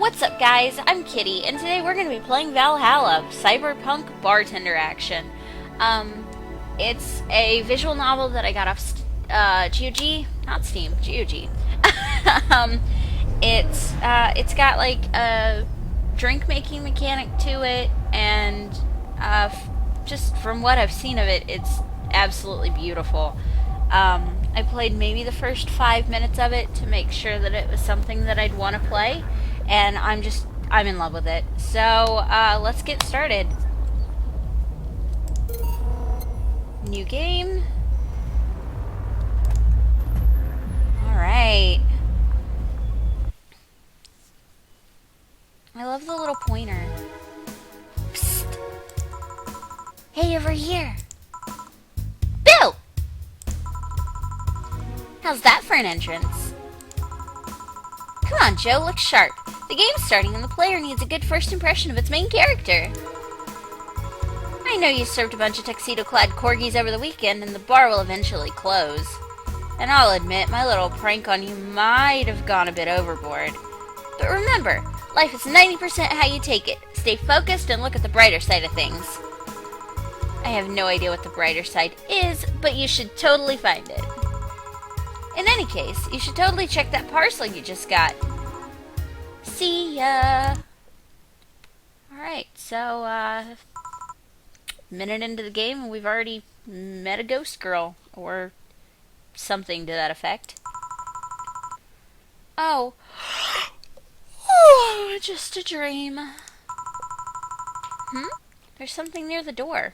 What's up, guys? I'm Kitty, and today we're going to be playing Valhalla, Cyberpunk Bartender Action. It's a visual novel that I got off GOG, not Steam, GOG. It's got like a drink making mechanic to it, and just from what I've seen of it, it's absolutely beautiful. I played maybe the first 5 minutes of it to make sure that it was something that I'd want to play, and I'm in love with it. So, let's get started. New game. Alright. I love the little pointer. Psst. Hey, over here. Bill! How's that for an entrance? Come on, Joe, look sharp. The game's starting and the player needs a good first impression of its main character. I know you served a bunch of tuxedo-clad corgis over the weekend, and the bar will eventually close. And I'll admit, my little prank on you might have gone a bit overboard. But remember, life is 90% how you take it. Stay focused and look at the brighter side of things. I have no idea what the brighter side is, but you should totally find it. In any case, you should totally check that parcel you just got. See ya! Alright, so, minute into the game and we've already met a ghost girl, or something to that effect. Oh. Oh, just a dream. There's something near the door.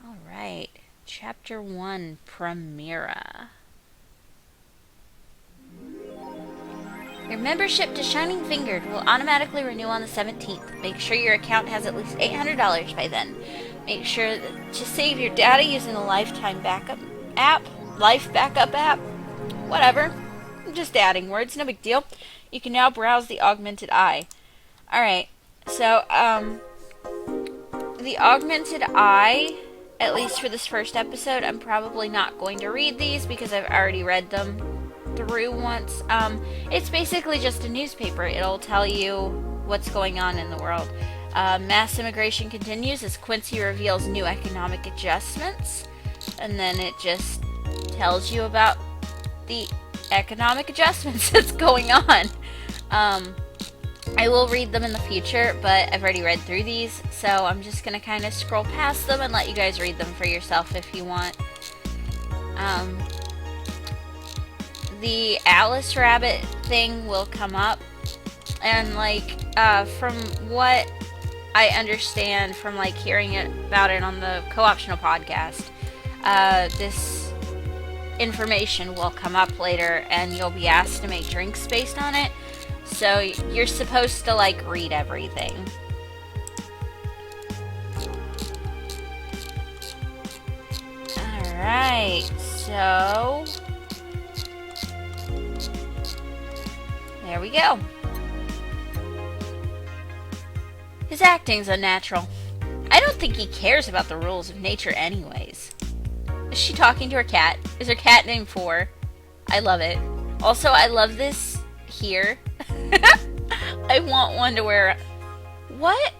Alright, Chapter 1, Primera. Your membership to Shining Fingered will automatically renew on the 17th. Make sure your account has at least $800 by then. Make sure to save your data using the Life Backup app, whatever. I'm just adding words, no big deal. You can now browse the Augmented Eye. Alright, so, the Augmented Eye, at least for this first episode, I'm probably not going to read these because I've already read them through once. It's basically just a newspaper. It'll tell you what's going on in the world. Mass immigration continues as Quincy reveals new economic adjustments, and then it just tells you about the economic adjustments that's going on. I will read them in the future, but I've already read through these, so I'm just going to kind of scroll past them and let you guys read them for yourself if you want. The Alice Rabbit thing will come up, and like, from what I understand from like hearing about it on the Co-optional podcast, this information will come up later and you'll be asked to make drinks based on it. So you're supposed to like read everything. Alright, so there we go. His acting's unnatural. I don't think he cares about the rules of nature anyways. Is she talking to her cat? Is her cat named Four? I love it. Also, I love this here. I want one to wear. What?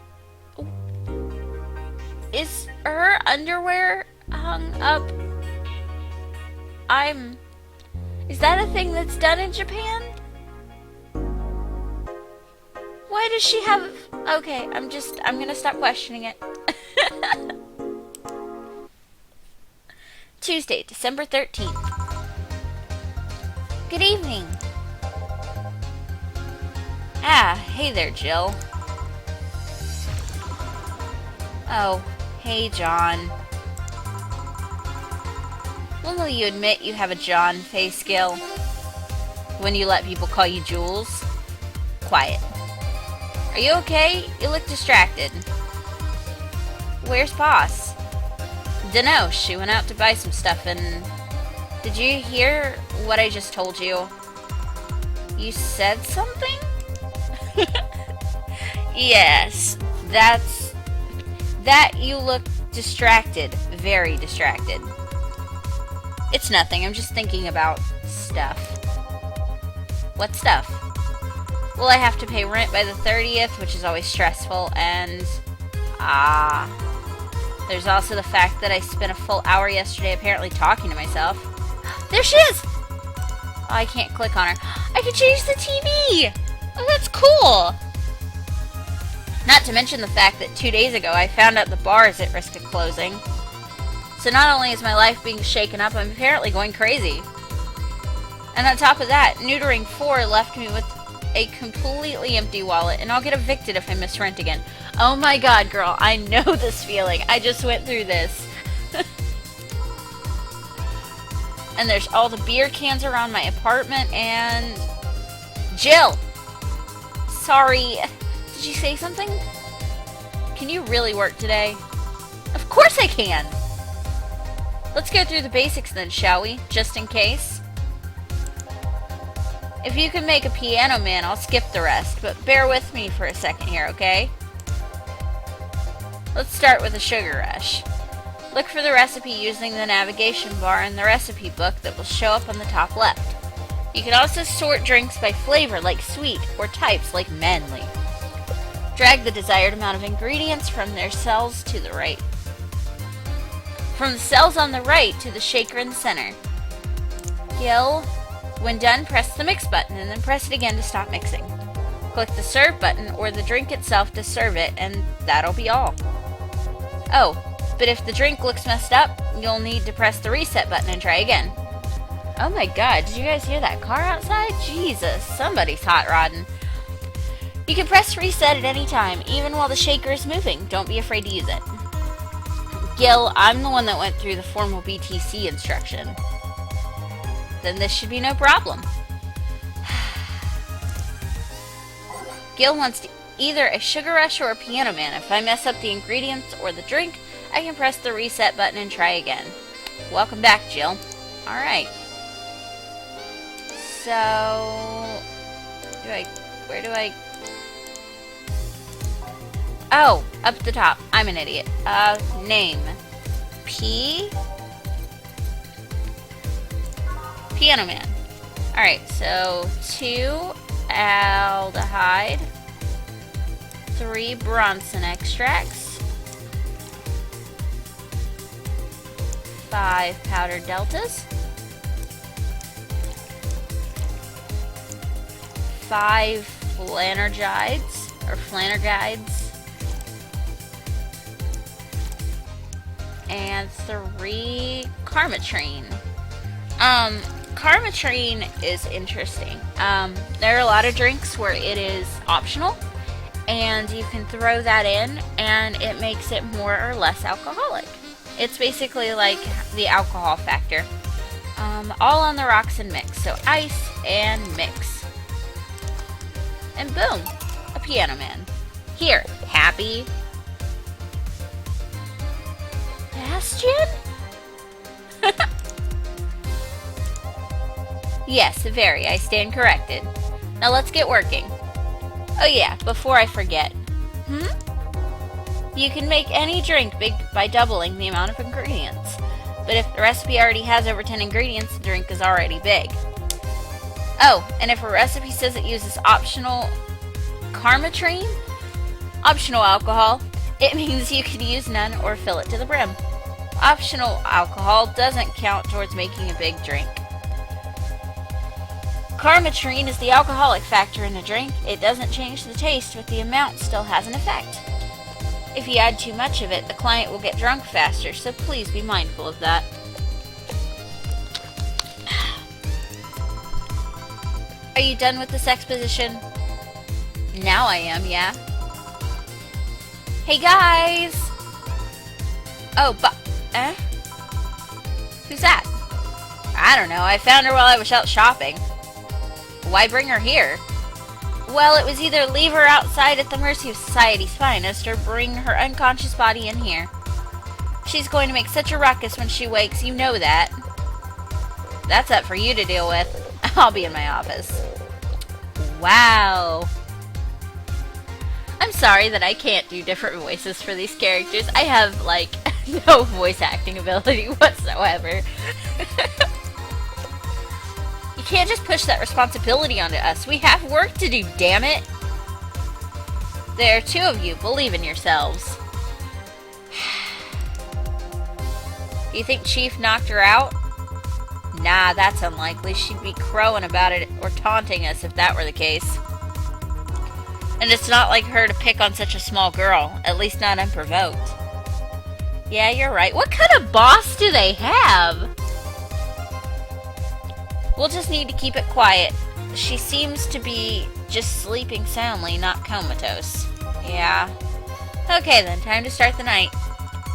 Is her underwear hung up? Is that a thing that's done in Japan? Why does she have... Okay, I'm gonna stop questioning it. Tuesday, December 13th. Good evening. Ah, hey there, Jill. Oh, hey, John. When will you admit you have a John face skill? When you let people call you Jules? Quiet. Are you okay? You look distracted. Where's Boss? Dunno, she went out to buy some stuff and... Did you hear what I just told you? You said something? Yes, that you look distracted. Very distracted. It's nothing. I'm just thinking about stuff. What stuff? Well, I have to pay rent by the 30th, which is always stressful, and... there's also the fact that I spent a full hour yesterday apparently talking to myself. There she is! Oh, I can't click on her. I can change the TV! Oh, that's cool! Not to mention the fact that 2 days ago I found out the bar is at risk of closing. So not only is my life being shaken up, I'm apparently going crazy. And on top of that, neutering 4 left me with a completely empty wallet, and I'll get evicted if I miss rent again. Oh my god, girl, I know this feeling. I just went through this. And there's all the beer cans around my apartment, and... Jill! Sorry. Did you say something? Can you really work today? Of course I can! Let's go through the basics then, shall we? Just in case. If you can make a piano man, I'll skip the rest, but bear with me for a second here, okay? Let's start with a sugar rush. Look for the recipe using the navigation bar in the recipe book that will show up on the top left. You can also sort drinks by flavor like sweet, or types like manly. Drag the desired amount of ingredients from their cells to the right. From the cells on the right to the shaker in the center. Gil, when done, press the mix button and then press it again to stop mixing. Click the serve button or the drink itself to serve it, and that'll be all. Oh, but if the drink looks messed up, you'll need to press the reset button and try again. Oh my god, did you guys hear that car outside? Jesus, somebody's hot rodding. You can press reset at any time, even while the shaker is moving. Don't be afraid to use it. Gil, I'm the one that went through the formal BTC instruction. Then this should be no problem. Gil wants either a sugar rush or a piano man. If I mess up the ingredients or the drink, I can press the reset button and try again. Welcome back, Jill. Alright. So... Where do I... Oh, up at the top. I'm an idiot. Name. Piano man. Alright, so 2 aldehyde, 3 Bronson extracts, 5 powdered deltas, 5 flanergides, and 3 carmetrine. Carmetrine is interesting. There are a lot of drinks where it is optional, and you can throw that in, and it makes it more or less alcoholic. It's basically like the alcohol factor. All on the rocks and mix. So ice and mix. And boom, a piano man. Here, happy. Bastion? Yes, very. I stand corrected. Now let's get working. Oh yeah, before I forget. You can make any drink big by doubling the amount of ingredients. But if the recipe already has over 10 ingredients, the drink is already big. Oh, and if a recipe says it uses optional carmetrine, optional alcohol, it means you can use none or fill it to the brim. Optional alcohol doesn't count towards making a big drink. Carmetrine is the alcoholic factor in a drink. It doesn't change the taste, but the amount still has an effect. If you add too much of it, the client will get drunk faster, so please be mindful of that. Are you done with this exposition? Now I am, yeah. Hey guys! Oh, who's that? I don't know, I found her while I was out shopping. Why bring her here? Well, it was either leave her outside at the mercy of society's finest or bring her unconscious body in here. She's going to make such a ruckus when she wakes, you know that. That's up for you to deal with. I'll be in my office. Wow. I'm sorry that I can't do different voices for these characters. I have, like, no voice acting ability whatsoever. can't just push that responsibility onto us. We have work to do, damn it. There are two of you. Believe in yourselves. You think Chief knocked her out? Nah, that's unlikely. She'd be crowing about it or taunting us if that were the case. And it's not like her to pick on such a small girl, at least not unprovoked. Yeah, you're right. What kind of boss do they have? We'll just need to keep it quiet. She seems to be just sleeping soundly, not comatose. Yeah. Okay then, time to start the night.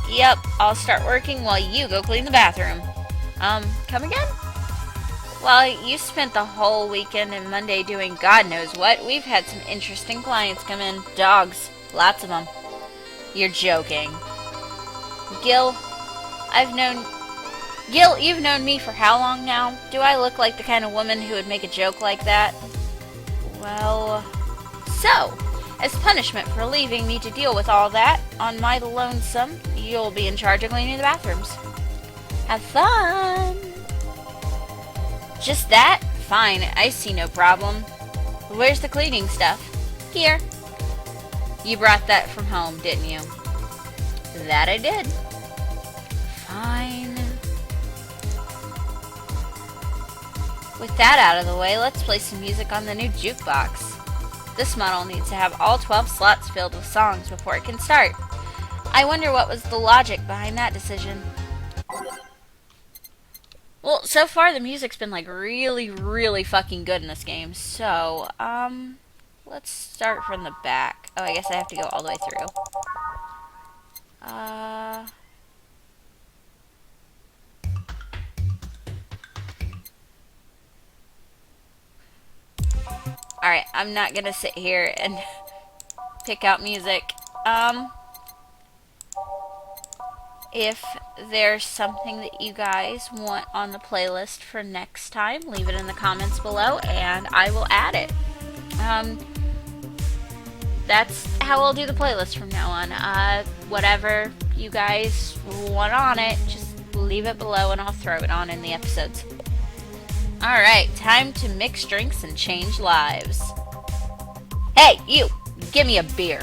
Yep, I'll start working while you go clean the bathroom. Come again? Well, you spent the whole weekend and Monday doing God knows what. We've had some interesting clients come in. Dogs. Lots of them. You're joking. Gil, you've known me for how long now? Do I look like the kind of woman who would make a joke like that? Well, so, as punishment for leaving me to deal with all that on my lonesome, you'll be in charge of cleaning the bathrooms. Have fun! Just that? Fine, I see no problem. Where's the cleaning stuff? Here. You brought that from home, didn't you? That I did. Fine. With that out of the way, let's play some music on the new jukebox. This model needs to have all 12 slots filled with songs before it can start. I wonder what was the logic behind that decision. Well, so far the music's been like really, really fucking good in this game. So, let's start from the back. Oh, I guess I have to go all the way through. Alright, I'm not gonna sit here and pick out music. If there's something that you guys want on the playlist for next time, leave it in the comments below and I will add it. That's how I'll do the playlist from now on. Whatever you guys want on it, just leave it below and I'll throw it on in the episodes. Alright, time to mix drinks and change lives. Hey, you! Give me a beer.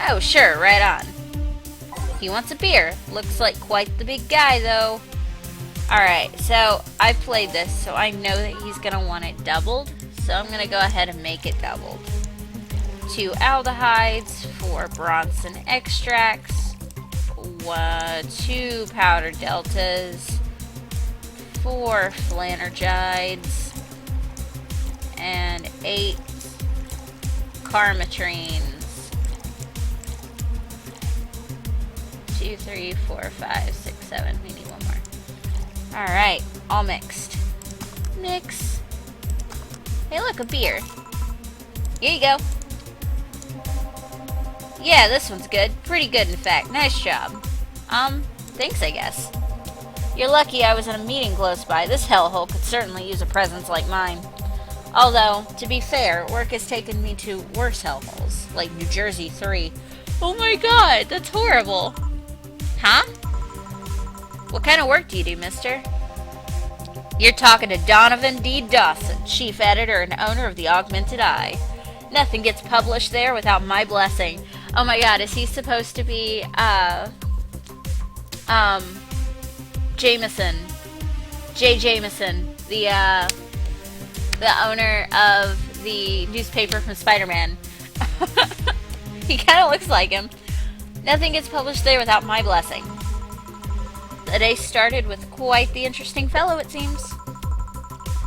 Oh, sure, right on. He wants a beer. Looks like quite the big guy, though. Alright, so I played this, so I know that he's going to want it doubled. So I'm going to go ahead and make it doubled. 2 aldehydes, 4 Bronson extracts, 2 powder deltas, 4 flanergides, and 8 carmatrines. 2, 3, 4, 5, 6, 7. We need one more. Alright, all mixed. Mix. Hey, look, a beer. Here you go. Yeah, this one's good. Pretty good, in fact. Nice job. Thanks, I guess. You're lucky I was in a meeting close by. This hellhole could certainly use a presence like mine. Although, to be fair, work has taken me to worse hellholes, like New Jersey 3. Oh my god, that's horrible. Huh? What kind of work do you do, mister? You're talking to Donovan D. Dawson, chief editor and owner of the Augmented Eye. Nothing gets published there without my blessing. Oh my god, is he supposed to be, Jameson. Jay Jameson, the owner of the newspaper from Spider-Man. He kind of looks like him. Nothing gets published there without my blessing. The day started with quite the interesting fellow, it seems.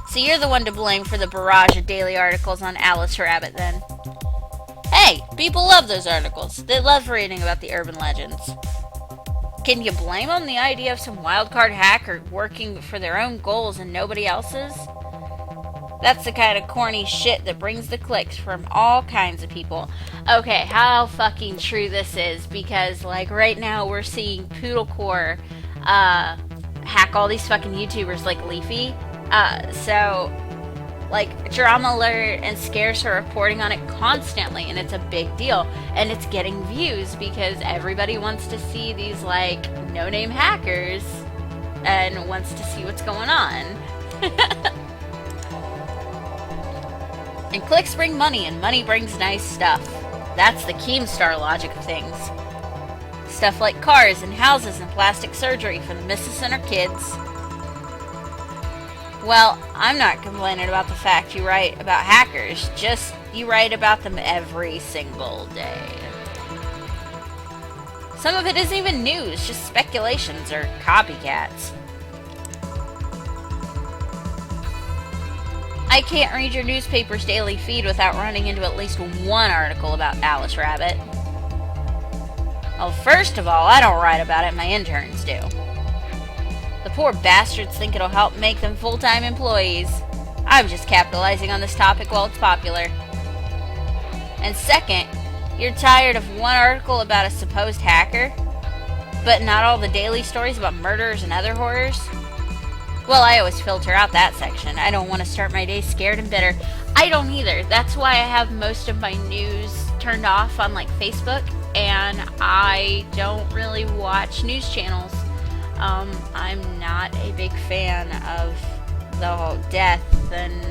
So you're the one to blame for the barrage of daily articles on Alice Rabbit, then. Hey, people love those articles. They love reading about the urban legends. Can you blame them? The idea of some wildcard hacker working for their own goals and nobody else's? That's the kind of corny shit that brings the clicks from all kinds of people. Okay, how fucking true this is, because, like, right now we're seeing Poodlecore, hack all these fucking YouTubers like Leafy. So, like, Drama Alert and Scarce are reporting on it constantly, and it's a big deal. And it's getting views because everybody wants to see these, like, no-name hackers and wants to see what's going on. And clicks bring money, and money brings nice stuff. That's the Keemstar logic of things. Stuff like cars and houses and plastic surgery for the missus and her kids. Well, I'm not complaining about the fact you write about hackers, just you write about them every single day. Some of it isn't even news, just speculations or copycats. I can't read your newspaper's daily feed without running into at least one article about Alice Rabbit. Well, first of all, I don't write about it, my interns do. The poor bastards think it'll help make them full-time employees. I'm just capitalizing on this topic while it's popular. And second, you're tired of one article about a supposed hacker, but not all the daily stories about murderers and other horrors? Well, I always filter out that section. I don't want to start my day scared and bitter. I don't either. That's why I have most of my news turned off on like Facebook, and I don't really watch news channels. I'm not a big fan of the whole death and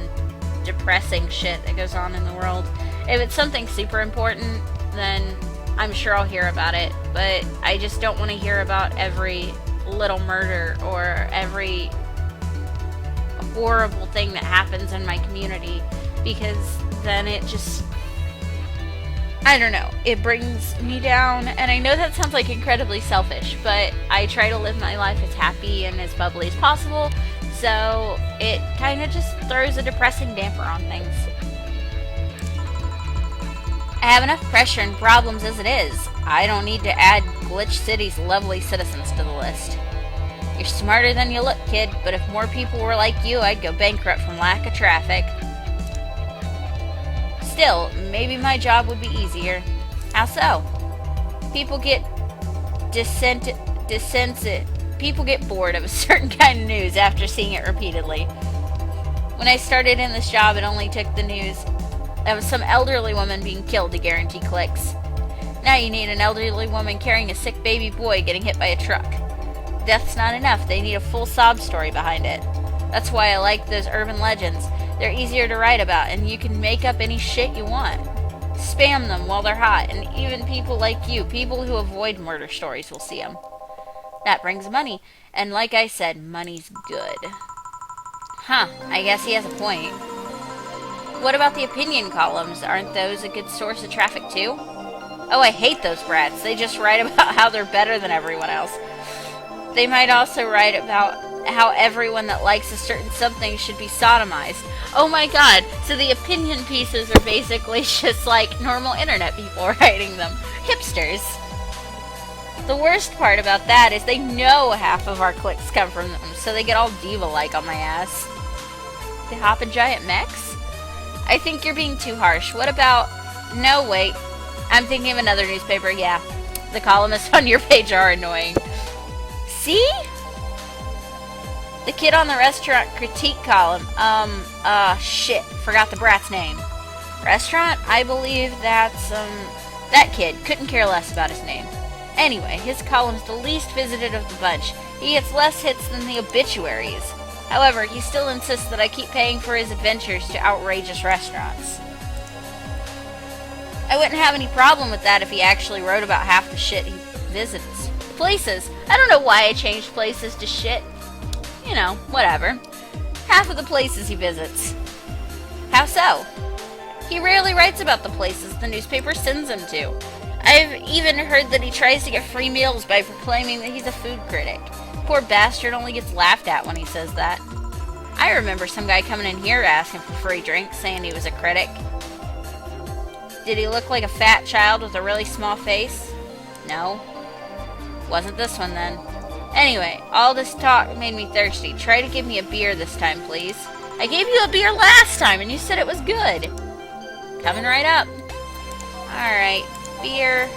depressing shit that goes on in the world. If it's something super important, then I'm sure I'll hear about it, but I just don't want to hear about every little murder or every horrible thing that happens in my community, because then it just, I don't know, it brings me down. And I know that sounds like incredibly selfish, but I try to live my life as happy and as bubbly as possible, so it kind of just throws a depressing damper on things. I have enough pressure and problems as it is. I don't need to add Glitch City's lovely citizens to the list. You're smarter than you look, kid, but if more people were like you, I'd go bankrupt from lack of traffic. Still, maybe my job would be easier. How so? People get people get bored of a certain kind of news after seeing it repeatedly. When I started in this job, it only took the news of some elderly woman being killed to guarantee clicks. Now you need an elderly woman carrying a sick baby boy getting hit by a truck. Death's not enough, they need a full sob story behind it. That's why I like those urban legends. They're easier to write about, and you can make up any shit you want. Spam them while they're hot, and even people like you, people who avoid murder stories, will see them. That brings money, and like I said, money's good. Huh, I guess he has a point. What about the opinion columns? Aren't those a good source of traffic too? Oh, I hate those brats. They just write about how they're better than everyone else. They might also write about how everyone that likes a certain something should be sodomized. Oh my god, so the opinion pieces are basically just like normal internet people writing them. Hipsters. The worst part about that is they know half of our clicks come from them, so they get all diva-like on my ass. They hop in giant mechs? I think you're being too harsh. What about... No, wait. I'm thinking of another newspaper, yeah. The columnists on your page are annoying. See? The kid on the restaurant critique column. Shit. Forgot the brat's name. Restaurant? I believe that's, that kid. Couldn't care less about his name. Anyway, his column's the least visited of the bunch. He gets less hits than the obituaries. However, he still insists that I keep paying for his adventures to outrageous restaurants. I wouldn't have any problem with that if he actually wrote about half the shit he visits. Places. I don't know why I changed places to shit. You know, whatever. Half of the places he visits. How so? He rarely writes about the places the newspaper sends him to. I've even heard that he tries to get free meals by proclaiming that he's a food critic. Poor bastard only gets laughed at when he says that. I remember some guy coming in here asking for free drinks, saying he was a critic. Did he look like a fat child with a really small face? No. Wasn't this one then. Anyway, all this talk made me thirsty. Try to give me a beer this time, please. I gave you a beer last time and you said it was good. Coming right up. Alright. Beer.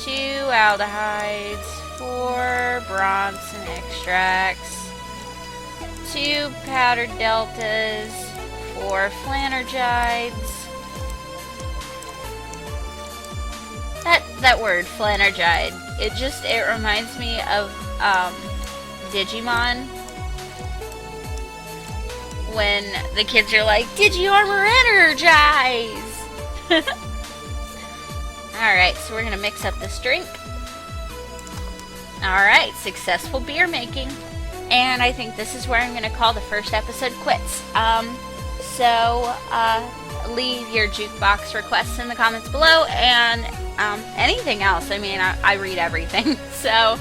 2 aldehydes, 4 Bronson extracts, 2 powdered deltas, 4 flanergides. That word, flanergide, it reminds me of Digimon. when the kids are like, Digi-Armor energize! Alright, so we're gonna mix up this drink. Alright, successful beer making. And I think this is where I'm gonna call the first episode quits. Leave your jukebox requests in the comments below, and anything else. I mean, I read everything. So,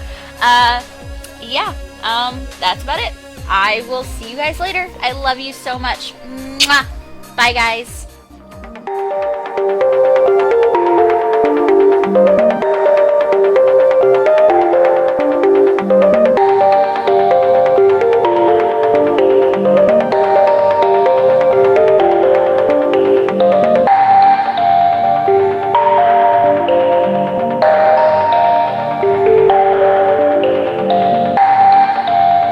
yeah, that's about it. I will see you guys later. I love you so much. Mwah! Bye, guys.